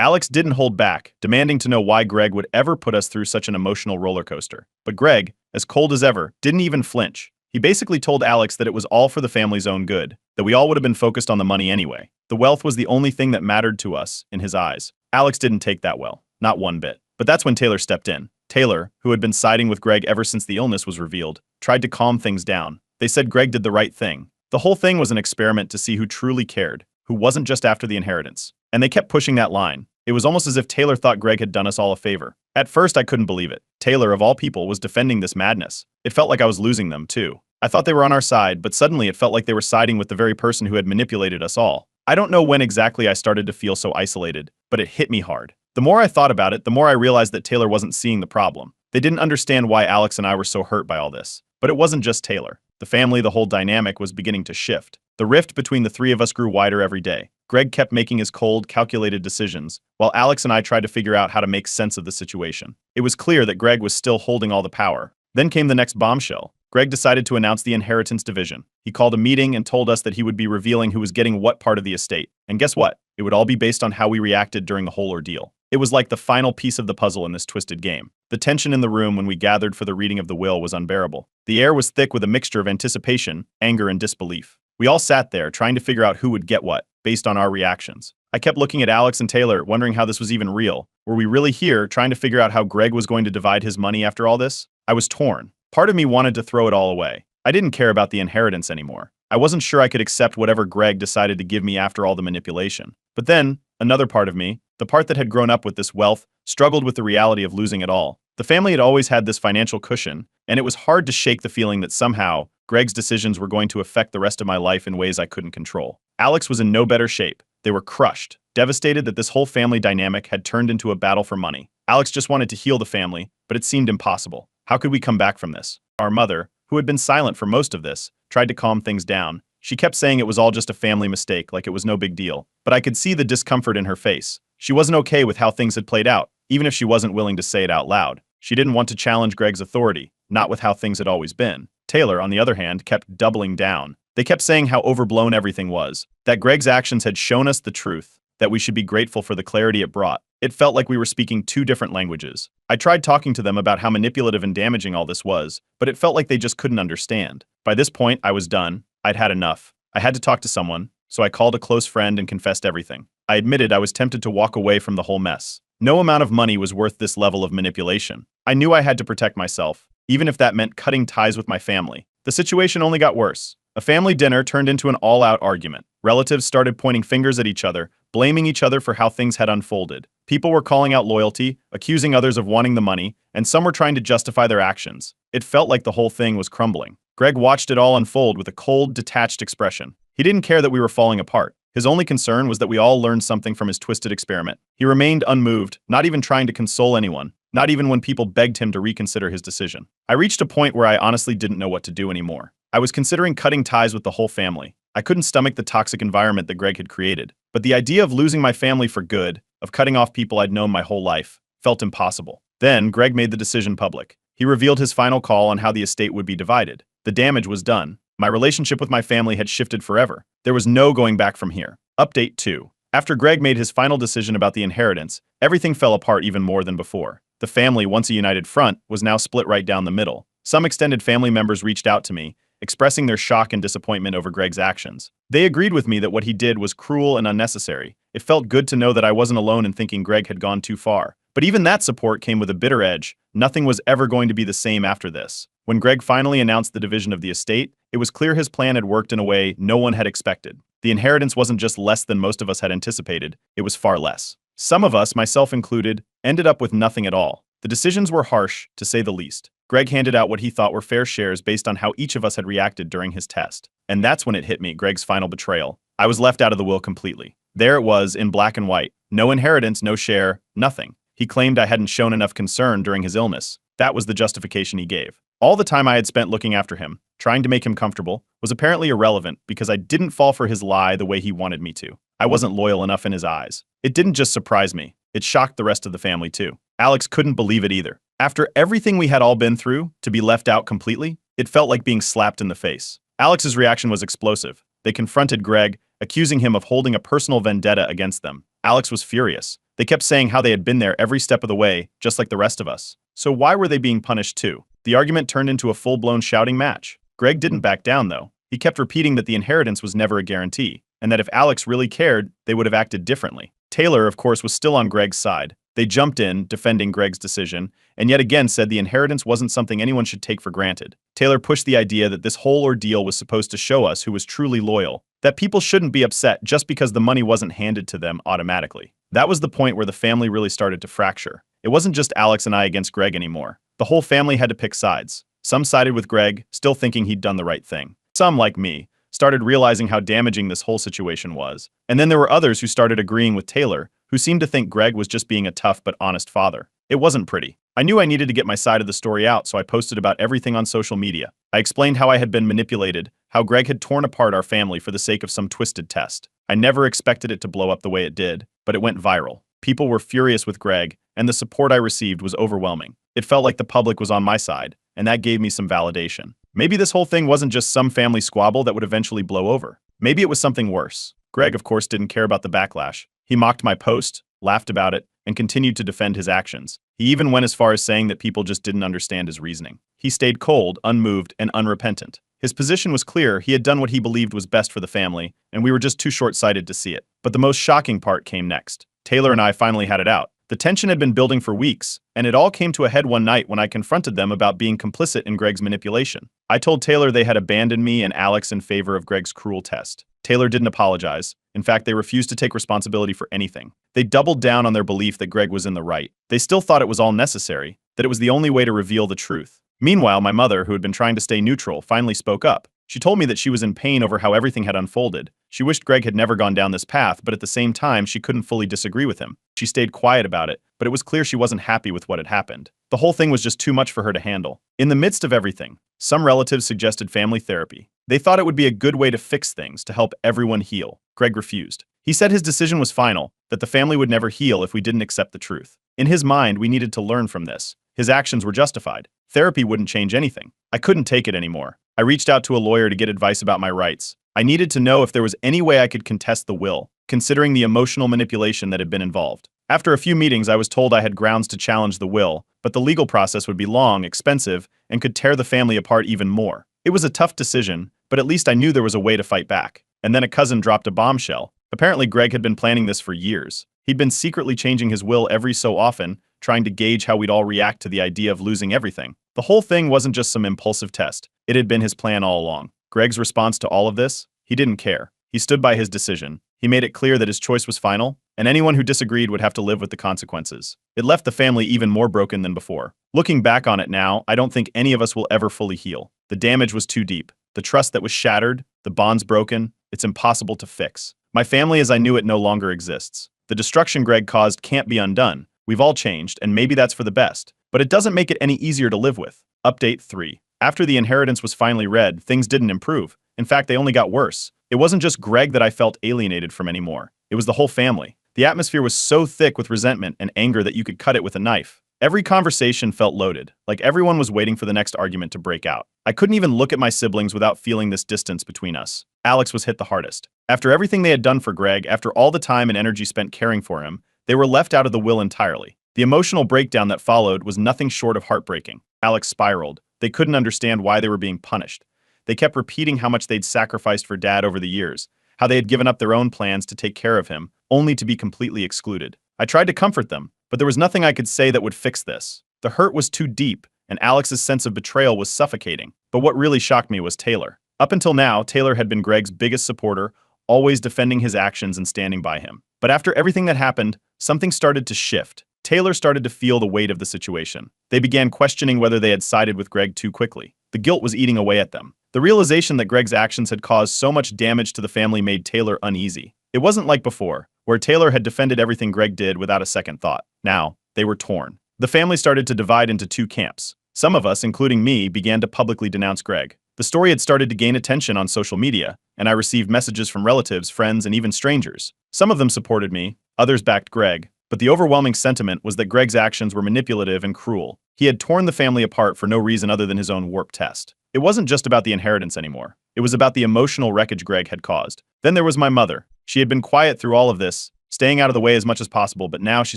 Alex didn't hold back, demanding to know why Greg would ever put us through such an emotional roller coaster. But Greg, as cold as ever, didn't even flinch. He basically told Alex that it was all for the family's own good, that we all would have been focused on the money anyway. The wealth was the only thing that mattered to us, in his eyes. Alex didn't take that well, not one bit. But that's when Taylor stepped in. Taylor, who had been siding with Greg ever since the illness was revealed, tried to calm things down. They said Greg did the right thing. The whole thing was an experiment to see who truly cared, who wasn't just after the inheritance. And they kept pushing that line. It was almost as if Taylor thought Greg had done us all a favor. At first, I couldn't believe it. Taylor, of all people, was defending this madness. It felt like I was losing them, too. I thought they were on our side, but suddenly it felt like they were siding with the very person who had manipulated us all. I don't know when exactly I started to feel so isolated, but it hit me hard. The more I thought about it, the more I realized that Taylor wasn't seeing the problem. They didn't understand why Alex and I were so hurt by all this. But it wasn't just Taylor. The family, the whole dynamic was beginning to shift. The rift between the three of us grew wider every day. Greg kept making his cold, calculated decisions, while Alex and I tried to figure out how to make sense of the situation. It was clear that Greg was still holding all the power. Then came the next bombshell. Greg decided to announce the inheritance division. He called a meeting and told us that he would be revealing who was getting what part of the estate. And guess what? It would all be based on how we reacted during the whole ordeal. It was like the final piece of the puzzle in this twisted game. The tension in the room when we gathered for the reading of the will was unbearable. The air was thick with a mixture of anticipation, anger, and disbelief. We all sat there, trying to figure out who would get what, based on our reactions. I kept looking at Alex and Taylor, wondering how this was even real. Were we really here, trying to figure out how Greg was going to divide his money after all this? I was torn. Part of me wanted to throw it all away. I didn't care about the inheritance anymore. I wasn't sure I could accept whatever Greg decided to give me after all the manipulation. But then, another part of me, the part that had grown up with this wealth, struggled with the reality of losing it all. The family had always had this financial cushion, and it was hard to shake the feeling that somehow, Greg's decisions were going to affect the rest of my life in ways I couldn't control. Alex was in no better shape. They were crushed, devastated that this whole family dynamic had turned into a battle for money. Alex just wanted to heal the family, but it seemed impossible. How could we come back from this? Our mother, who had been silent for most of this, tried to calm things down. She kept saying it was all just a family mistake, like it was no big deal. But I could see the discomfort in her face. She wasn't okay with how things had played out, even if she wasn't willing to say it out loud. She didn't want to challenge Greg's authority, not with how things had always been. Taylor, on the other hand, kept doubling down. They kept saying how overblown everything was, that Greg's actions had shown us the truth, that we should be grateful for the clarity it brought. It felt like we were speaking two different languages. I tried talking to them about how manipulative and damaging all this was, but it felt like they just couldn't understand. By this point, I was done. I'd had enough. I had to talk to someone, so I called a close friend and confessed everything. I admitted I was tempted to walk away from the whole mess. No amount of money was worth this level of manipulation. I knew I had to protect myself, even if that meant cutting ties with my family. The situation only got worse. A family dinner turned into an all-out argument. Relatives started pointing fingers at each other, blaming each other for how things had unfolded. People were calling out loyalty, accusing others of wanting the money, and some were trying to justify their actions. It felt like the whole thing was crumbling. Greg watched it all unfold with a cold, detached expression. He didn't care that we were falling apart. His only concern was that we all learned something from his twisted experiment. He remained unmoved, not even trying to console anyone, not even when people begged him to reconsider his decision. I reached a point where I honestly didn't know what to do anymore. I was considering cutting ties with the whole family. I couldn't stomach the toxic environment that Greg had created. But the idea of losing my family for good, of cutting off people I'd known my whole life, felt impossible. Then, Greg made the decision public. He revealed his final call on how the estate would be divided. The damage was done. My relationship with my family had shifted forever. There was no going back from here. Update 2. After Greg made his final decision about the inheritance, everything fell apart even more than before. The family, once a united front, was now split right down the middle. Some extended family members reached out to me, expressing their shock and disappointment over Greg's actions. They agreed with me that what he did was cruel and unnecessary. It felt good to know that I wasn't alone in thinking Greg had gone too far. But even that support came with a bitter edge. Nothing was ever going to be the same after this. When Greg finally announced the division of the estate, it was clear his plan had worked in a way no one had expected. The inheritance wasn't just less than most of us had anticipated, it was far less. Some of us, myself included, ended up with nothing at all. The decisions were harsh, to say the least. Greg handed out what he thought were fair shares based on how each of us had reacted during his test. And that's when it hit me, Greg's final betrayal. I was left out of the will completely. There it was, in black and white. No inheritance, no share, nothing. He claimed I hadn't shown enough concern during his illness, That was the justification he gave. All the time I had spent looking after him, trying to make him comfortable, was apparently irrelevant because I didn't fall for his lie the way he wanted me to. I wasn't loyal enough in his eyes. It didn't just surprise me, it shocked the rest of the family too. Alex couldn't believe it either. After everything we had all been through, to be left out completely, it felt like being slapped in the face. Alex's reaction was explosive. They confronted Greg, accusing him of holding a personal vendetta against them. Alex was furious. They kept saying how they had been there every step of the way, just like the rest of us. So why were they being punished too? The argument turned into a full-blown shouting match. Greg didn't back down though. He kept repeating that the inheritance was never a guarantee, and that if Alex really cared, they would have acted differently. Taylor, of course, was still on Greg's side. They jumped in, defending Greg's decision, and yet again said the inheritance wasn't something anyone should take for granted. Taylor pushed the idea that this whole ordeal was supposed to show us who was truly loyal, that people shouldn't be upset just because the money wasn't handed to them automatically. That was the point where the family really started to fracture. It wasn't just Alex and I against Greg anymore. The whole family had to pick sides. Some sided with Greg, still thinking he'd done the right thing. Some, like me, started realizing how damaging this whole situation was. And then there were others who started agreeing with Taylor, who seemed to think Greg was just being a tough but honest father. It wasn't pretty. I knew I needed to get my side of the story out, so I posted about everything on social media. I explained how I had been manipulated, how Greg had torn apart our family for the sake of some twisted test. I never expected it to blow up the way it did, but it went viral. People were furious with Greg, and the support I received was overwhelming. It felt like the public was on my side, and that gave me some validation. Maybe this whole thing wasn't just some family squabble that would eventually blow over. Maybe it was something worse. Greg, of course, didn't care about the backlash. He mocked my post, laughed about it, and continued to defend his actions. He even went as far as saying that people just didn't understand his reasoning. He stayed cold, unmoved, and unrepentant. His position was clear. He had done what he believed was best for the family, and we were just too short-sighted to see it. But the most shocking part came next. Taylor and I finally had it out. The tension had been building for weeks, and it all came to a head one night when I confronted them about being complicit in Greg's manipulation. I told Taylor they had abandoned me and Alex in favor of Greg's cruel test. Taylor didn't apologize. In fact, they refused to take responsibility for anything. They doubled down on their belief that Greg was in the right. They still thought it was all necessary, that it was the only way to reveal the truth. Meanwhile, my mother, who had been trying to stay neutral, finally spoke up. She told me that she was in pain over how everything had unfolded. She wished Greg had never gone down this path, but at the same time, she couldn't fully disagree with him. She stayed quiet about it, but it was clear she wasn't happy with what had happened. The whole thing was just too much for her to handle. In the midst of everything, some relatives suggested family therapy. They thought it would be a good way to fix things, to help everyone heal. Greg refused. He said his decision was final, that the family would never heal if we didn't accept the truth. In his mind, we needed to learn from this. His actions were justified. Therapy wouldn't change anything. I couldn't take it anymore. I reached out to a lawyer to get advice about my rights. I needed to know if there was any way I could contest the will, considering the emotional manipulation that had been involved. After a few meetings, I was told I had grounds to challenge the will, but the legal process would be long, expensive, and could tear the family apart even more. It was a tough decision, but at least I knew there was a way to fight back. And then a cousin dropped a bombshell. Apparently, Greg had been planning this for years. He'd been secretly changing his will every so often, trying to gauge how we'd all react to the idea of losing everything. The whole thing wasn't just some impulsive test. It had been his plan all along. Greg's response to all of this? He didn't care. He stood by his decision. He made it clear that his choice was final, and anyone who disagreed would have to live with the consequences. It left the family even more broken than before. Looking back on it now, I don't think any of us will ever fully heal. The damage was too deep. The trust that was shattered, the bonds broken, it's impossible to fix. My family as I knew it no longer exists. The destruction Greg caused can't be undone. We've all changed, and maybe that's for the best. But it doesn't make it any easier to live with. Update 3. After the inheritance was finally read, things didn't improve. In fact, they only got worse. It wasn't just Greg that I felt alienated from anymore. It was the whole family. The atmosphere was so thick with resentment and anger that you could cut it with a knife. Every conversation felt loaded, like everyone was waiting for the next argument to break out. I couldn't even look at my siblings without feeling this distance between us. Alex was hit the hardest. After everything they had done for Greg, after all the time and energy spent caring for him, they were left out of the will entirely. The emotional breakdown that followed was nothing short of heartbreaking. Alex spiraled. They couldn't understand why they were being punished. They kept repeating how much they'd sacrificed for Dad over the years, how they had given up their own plans to take care of him, only to be completely excluded. I tried to comfort them, but there was nothing I could say that would fix this. The hurt was too deep, and Alex's sense of betrayal was suffocating. But what really shocked me was Taylor. Up until now, Taylor had been Greg's biggest supporter, always defending his actions and standing by him. But after everything that happened, something started to shift. Taylor started to feel the weight of the situation. They began questioning whether they had sided with Greg too quickly. The guilt was eating away at them. The realization that Greg's actions had caused so much damage to the family made Taylor uneasy. It wasn't like before, where Taylor had defended everything Greg did without a second thought. Now, they were torn. The family started to divide into two camps. Some of us, including me, began to publicly denounce Greg. The story had started to gain attention on social media, and I received messages from relatives, friends, and even strangers. Some of them supported me, others backed Greg, but the overwhelming sentiment was that Greg's actions were manipulative and cruel. He had torn the family apart for no reason other than his own warped test. It wasn't just about the inheritance anymore. It was about the emotional wreckage Greg had caused. Then there was my mother. She had been quiet through all of this, staying out of the way as much as possible, but now she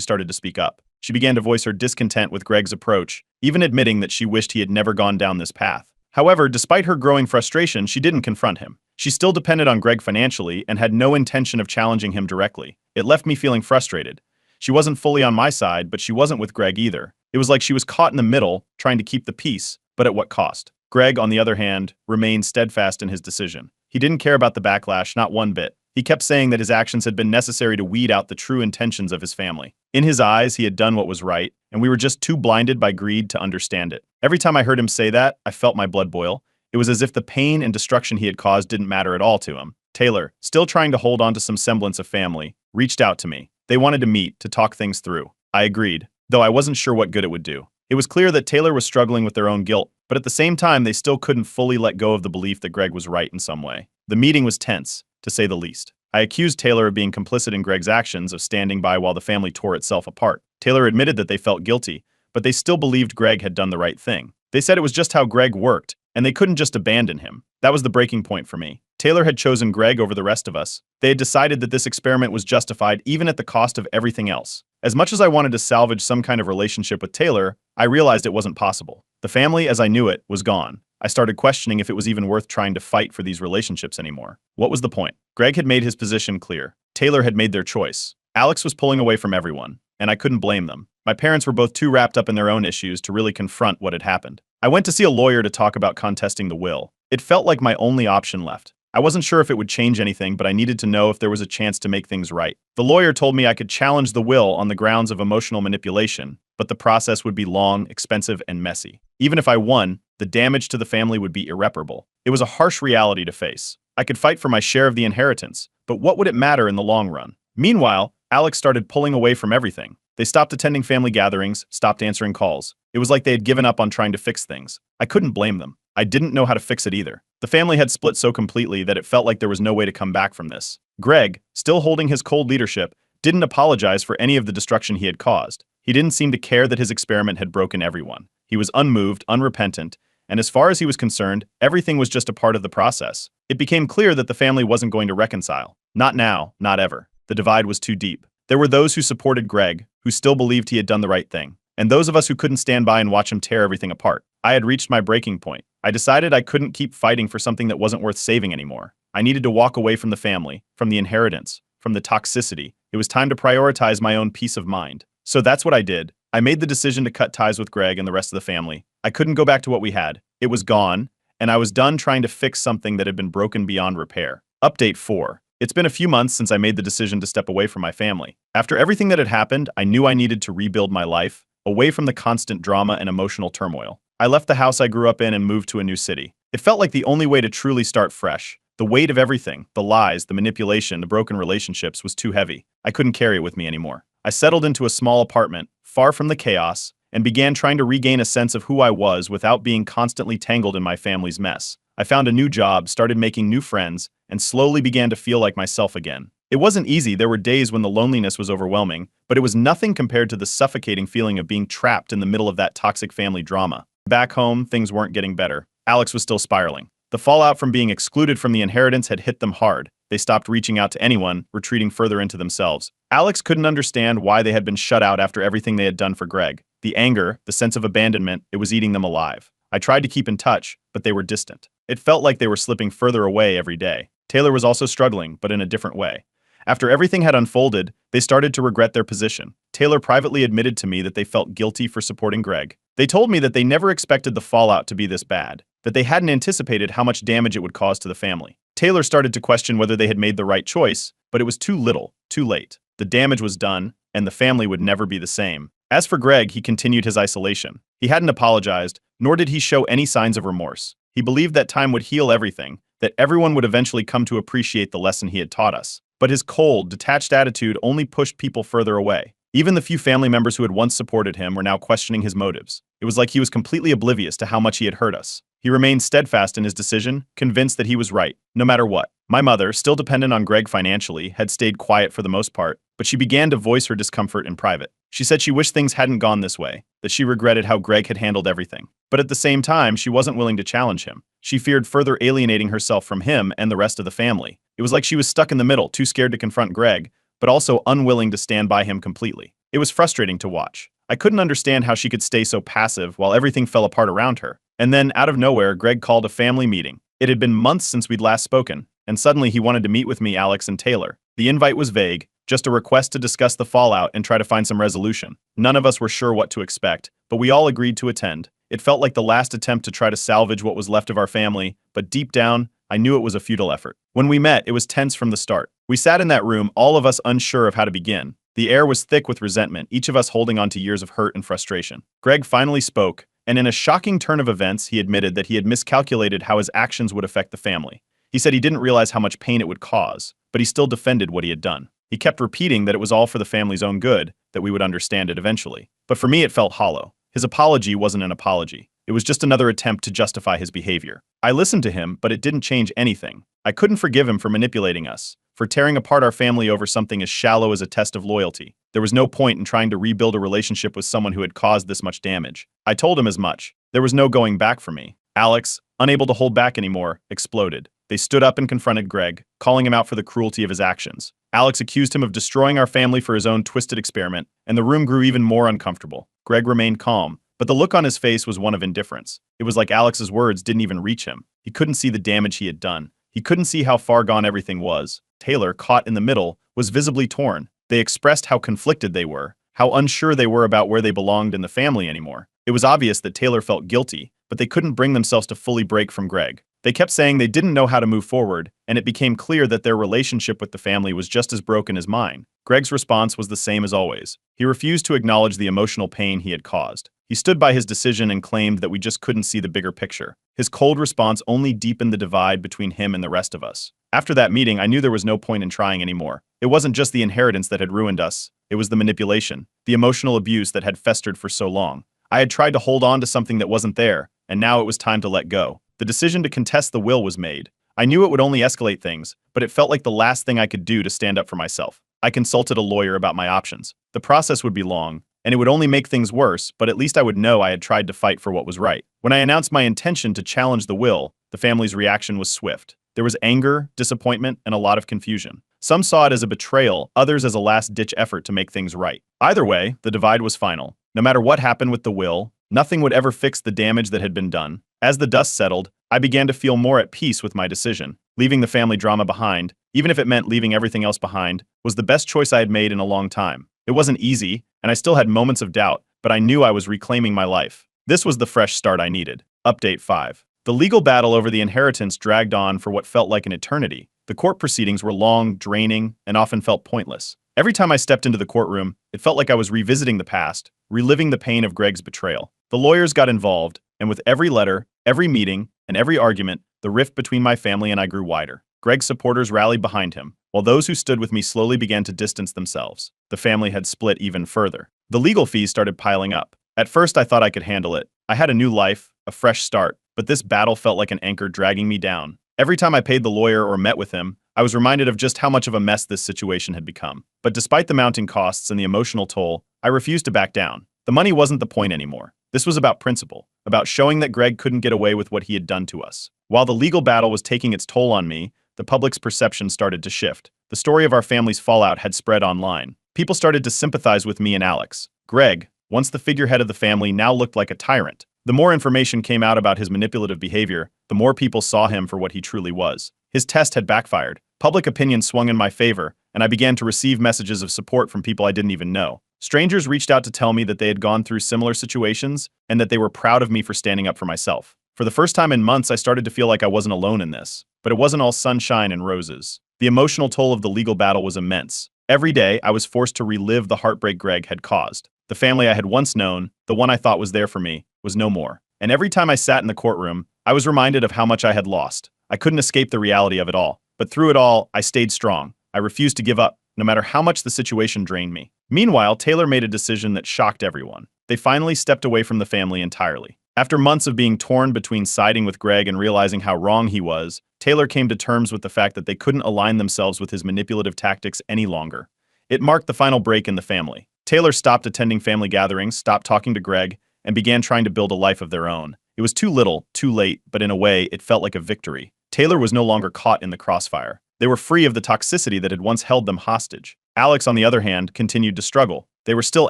started to speak up. She began to voice her discontent with Greg's approach, even admitting that she wished he had never gone down this path. However, despite her growing frustration, she didn't confront him. She still depended on Greg financially and had no intention of challenging him directly. It left me feeling frustrated. She wasn't fully on my side, but she wasn't with Greg either. It was like she was caught in the middle, trying to keep the peace, but at what cost? Greg, on the other hand, remained steadfast in his decision. He didn't care about the backlash, not one bit. He kept saying that his actions had been necessary to weed out the true intentions of his family. In his eyes, he had done what was right, and we were just too blinded by greed to understand it. Every time I heard him say that, I felt my blood boil. It was as if the pain and destruction he had caused didn't matter at all to him. Taylor, still trying to hold on to some semblance of family, reached out to me. They wanted to meet, to talk things through. I agreed, though I wasn't sure what good it would do. It was clear that Taylor was struggling with their own guilt, but at the same time, they still couldn't fully let go of the belief that Greg was right in some way. The meeting was tense, to say the least. I accused Taylor of being complicit in Greg's actions of standing by while the family tore itself apart. Taylor admitted that they felt guilty, but they still believed Greg had done the right thing. They said it was just how Greg worked, and they couldn't just abandon him. That was the breaking point for me. Taylor had chosen Greg over the rest of us. They had decided that this experiment was justified even at the cost of everything else. As much as I wanted to salvage some kind of relationship with Taylor, I realized it wasn't possible. The family, as I knew it, was gone. I started questioning if it was even worth trying to fight for these relationships anymore. What was the point? Greg had made his position clear. Taylor had made their choice. Alex was pulling away from everyone, and I couldn't blame them. My parents were both too wrapped up in their own issues to really confront what had happened. I went to see a lawyer to talk about contesting the will. It felt like my only option left. I wasn't sure if it would change anything, but I needed to know if there was a chance to make things right. The lawyer told me I could challenge the will on the grounds of emotional manipulation, but the process would be long, expensive, and messy. Even if I won, the damage to the family would be irreparable. It was a harsh reality to face. I could fight for my share of the inheritance, but what would it matter in the long run? Meanwhile, Alex started pulling away from everything. They stopped attending family gatherings, stopped answering calls. It was like they had given up on trying to fix things. I couldn't blame them. I didn't know how to fix it either. The family had split so completely that it felt like there was no way to come back from this. Greg, still holding his cold leadership, didn't apologize for any of the destruction he had caused. He didn't seem to care that his experiment had broken everyone. He was unmoved, unrepentant, and as far as he was concerned, everything was just a part of the process. It became clear that the family wasn't going to reconcile. Not now, not ever. The divide was too deep. There were those who supported Greg, who still believed he had done the right thing, and those of us who couldn't stand by and watch him tear everything apart. I had reached my breaking point. I decided I couldn't keep fighting for something that wasn't worth saving anymore. I needed to walk away from the family, from the inheritance, from the toxicity. It was time to prioritize my own peace of mind. So that's what I did. I made the decision to cut ties with Greg and the rest of the family. I couldn't go back to what we had. It was gone, and I was done trying to fix something that had been broken beyond repair. Update 4. It's been a few months since I made the decision to step away from my family. After everything that had happened, I knew I needed to rebuild my life, away from the constant drama and emotional turmoil. I left the house I grew up in and moved to a new city. It felt like the only way to truly start fresh. The weight of everything, the lies, the manipulation, the broken relationships was too heavy. I couldn't carry it with me anymore. I settled into a small apartment, far from the chaos, and began trying to regain a sense of who I was without being constantly tangled in my family's mess. I found a new job, started making new friends, and slowly began to feel like myself again. It wasn't easy. There were days when the loneliness was overwhelming, but it was nothing compared to the suffocating feeling of being trapped in the middle of that toxic family drama. Back home, things weren't getting better. Alex was still spiraling. The fallout from being excluded from the inheritance had hit them hard. They stopped reaching out to anyone, retreating further into themselves. Alex couldn't understand why they had been shut out after everything they had done for Greg. The anger, the sense of abandonment, it was eating them alive. I tried to keep in touch, but they were distant. It felt like they were slipping further away every day. Taylor was also struggling, but in a different way. After everything had unfolded, they started to regret their position. Taylor privately admitted to me that they felt guilty for supporting Greg. They told me that they never expected the fallout to be this bad, that they hadn't anticipated how much damage it would cause to the family. Taylor started to question whether they had made the right choice, but it was too little, too late. The damage was done, and the family would never be the same. As for Greg, he continued his isolation. He hadn't apologized, nor did he show any signs of remorse. He believed that time would heal everything, that everyone would eventually come to appreciate the lesson he had taught us. But his cold, detached attitude only pushed people further away. Even the few family members who had once supported him were now questioning his motives. It was like he was completely oblivious to how much he had hurt us. He remained steadfast in his decision, convinced that he was right, no matter what. My mother, still dependent on Greg financially, had stayed quiet for the most part, but she began to voice her discomfort in private. She said she wished things hadn't gone this way, that she regretted how Greg had handled everything. But at the same time, she wasn't willing to challenge him. She feared further alienating herself from him and the rest of the family. It was like she was stuck in the middle, too scared to confront Greg, but also unwilling to stand by him completely. It was frustrating to watch. I couldn't understand how she could stay so passive while everything fell apart around her. And then, out of nowhere, Greg called a family meeting. It had been months since we'd last spoken, and suddenly he wanted to meet with me, Alex, and Taylor. The invite was vague, just a request to discuss the fallout and try to find some resolution. None of us were sure what to expect, but we all agreed to attend. It felt like the last attempt to try to salvage what was left of our family, but deep down, I knew it was a futile effort. When we met, it was tense from the start. We sat in that room, all of us unsure of how to begin. The air was thick with resentment, each of us holding on to years of hurt and frustration. Greg finally spoke, and in a shocking turn of events, he admitted that he had miscalculated how his actions would affect the family. He said he didn't realize how much pain it would cause, but he still defended what he had done. He kept repeating that it was all for the family's own good, that we would understand it eventually. But for me, it felt hollow. His apology wasn't an apology. It was just another attempt to justify his behavior. I listened to him, but it didn't change anything. I couldn't forgive him for manipulating us, for tearing apart our family over something as shallow as a test of loyalty. There was no point in trying to rebuild a relationship with someone who had caused this much damage. I told him as much. There was no going back for me. Alex, unable to hold back anymore, exploded. They stood up and confronted Greg, calling him out for the cruelty of his actions. Alex accused him of destroying our family for his own twisted experiment, and the room grew even more uncomfortable. Greg remained calm, but the look on his face was one of indifference. It was like Alex's words didn't even reach him. He couldn't see the damage he had done. He couldn't see how far gone everything was. Taylor, caught in the middle, was visibly torn. They expressed how conflicted they were, how unsure they were about where they belonged in the family anymore. It was obvious that Taylor felt guilty, but they couldn't bring themselves to fully break from Greg. They kept saying they didn't know how to move forward, and it became clear that their relationship with the family was just as broken as mine. Greg's response was the same as always. He refused to acknowledge the emotional pain he had caused. He stood by his decision and claimed that we just couldn't see the bigger picture. His cold response only deepened the divide between him and the rest of us. After that meeting, I knew there was no point in trying anymore. It wasn't just the inheritance that had ruined us. It was the manipulation, the emotional abuse that had festered for so long. I had tried to hold on to something that wasn't there, and now it was time to let go. The decision to contest the will was made. I knew it would only escalate things, but it felt like the last thing I could do to stand up for myself. I consulted a lawyer about my options. The process would be long, and it would only make things worse, but at least I would know I had tried to fight for what was right. When I announced my intention to challenge the will, the family's reaction was swift. There was anger, disappointment, and a lot of confusion. Some saw it as a betrayal, others as a last-ditch effort to make things right. Either way, the divide was final. No matter what happened with the will, nothing would ever fix the damage that had been done. As the dust settled, I began to feel more at peace with my decision. Leaving the family drama behind, even if it meant leaving everything else behind, was the best choice I had made in a long time. It wasn't easy, and I still had moments of doubt, but I knew I was reclaiming my life. This was the fresh start I needed. Update 5. The legal battle over the inheritance dragged on for what felt like an eternity. The court proceedings were long, draining, and often felt pointless. Every time I stepped into the courtroom, it felt like I was revisiting the past, reliving the pain of Greg's betrayal. The lawyers got involved, and with every letter, every meeting, and every argument, the rift between my family and I grew wider. Greg's supporters rallied behind him, while those who stood with me slowly began to distance themselves. The family had split even further. The legal fees started piling up. At first, I thought I could handle it. I had a new life, a fresh start, but this battle felt like an anchor dragging me down. Every time I paid the lawyer or met with him, I was reminded of just how much of a mess this situation had become. But despite the mounting costs and the emotional toll, I refused to back down. The money wasn't the point anymore. This was about principle, about showing that Greg couldn't get away with what he had done to us. While the legal battle was taking its toll on me, the public's perception started to shift. The story of our family's fallout had spread online. People started to sympathize with me and Alex. Greg, once the figurehead of the family, now looked like a tyrant. The more information came out about his manipulative behavior, the more people saw him for what he truly was. His test had backfired. Public opinion swung in my favor, and I began to receive messages of support from people I didn't even know. Strangers reached out to tell me that they had gone through similar situations and that they were proud of me for standing up for myself. For the first time in months, I started to feel like I wasn't alone in this. But it wasn't all sunshine and roses. The emotional toll of the legal battle was immense. Every day, I was forced to relive the heartbreak Greg had caused. The family I had once known, the one I thought was there for me, was no more. And every time I sat in the courtroom, I was reminded of how much I had lost. I couldn't escape the reality of it all. But through it all, I stayed strong. I refused to give up, no matter how much the situation drained me. Meanwhile, Taylor made a decision that shocked everyone. They finally stepped away from the family entirely. After months of being torn between siding with Greg and realizing how wrong he was, Taylor came to terms with the fact that they couldn't align themselves with his manipulative tactics any longer. It marked the final break in the family. Taylor stopped attending family gatherings, stopped talking to Greg, and began trying to build a life of their own. It was too little, too late, but in a way, it felt like a victory. Taylor was no longer caught in the crossfire. They were free of the toxicity that had once held them hostage. Alex, on the other hand, continued to struggle. They were still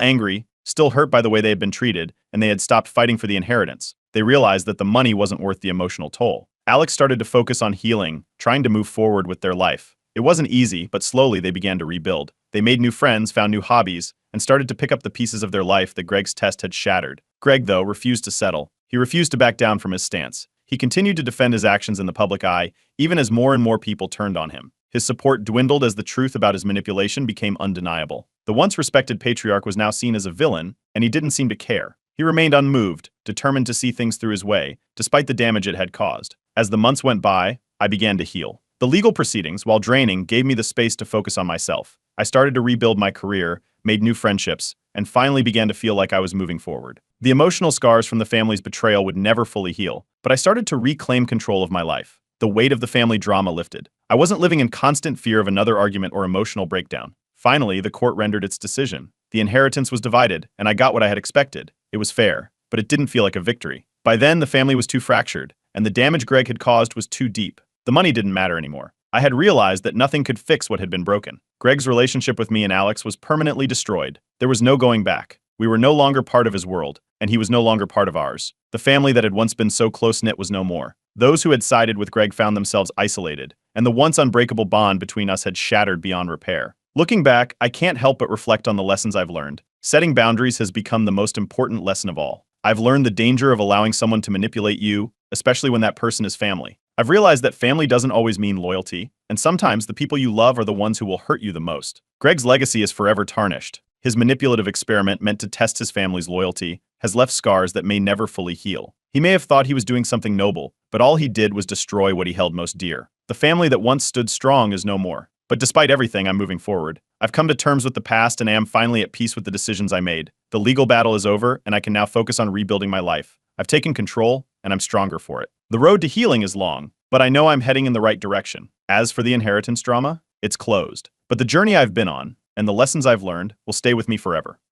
angry, still hurt by the way they had been treated, and they had stopped fighting for the inheritance. They realized that the money wasn't worth the emotional toll. Alex started to focus on healing, trying to move forward with their life. It wasn't easy, but slowly they began to rebuild. They made new friends, found new hobbies, and started to pick up the pieces of their life that Greg's test had shattered. Greg, though, refused to settle. He refused to back down from his stance. He continued to defend his actions in the public eye, even as more and more people turned on him. His support dwindled as the truth about his manipulation became undeniable. The once respected patriarch was now seen as a villain, and he didn't seem to care. He remained unmoved, determined to see things through his way, despite the damage it had caused. As the months went by, I began to heal. The legal proceedings, while draining, gave me the space to focus on myself. I started to rebuild my career, made new friendships, and finally began to feel like I was moving forward. The emotional scars from the family's betrayal would never fully heal, but I started to reclaim control of my life. The weight of the family drama lifted. I wasn't living in constant fear of another argument or emotional breakdown. Finally, the court rendered its decision. The inheritance was divided, and I got what I had expected. It was fair, but it didn't feel like a victory. By then, the family was too fractured, and the damage Greg had caused was too deep. The money didn't matter anymore. I had realized that nothing could fix what had been broken. Greg's relationship with me and Alex was permanently destroyed. There was no going back. We were no longer part of his world, and he was no longer part of ours. The family that had once been so close-knit was no more. Those who had sided with Greg found themselves isolated, and the once unbreakable bond between us had shattered beyond repair. Looking back, I can't help but reflect on the lessons I've learned. Setting boundaries has become the most important lesson of all. I've learned the danger of allowing someone to manipulate you, especially when that person is family. I've realized that family doesn't always mean loyalty, and sometimes the people you love are the ones who will hurt you the most. Greg's legacy is forever tarnished. His manipulative experiment meant to test his family's loyalty has left scars that may never fully heal. He may have thought he was doing something noble, but all he did was destroy what he held most dear. The family that once stood strong is no more. But despite everything, I'm moving forward. I've come to terms with the past and am finally at peace with the decisions I made. The legal battle is over, and I can now focus on rebuilding my life. I've taken control, and I'm stronger for it. The road to healing is long, but I know I'm heading in the right direction. As for the inheritance drama, it's closed. But the journey I've been on, and the lessons I've learned, will stay with me forever.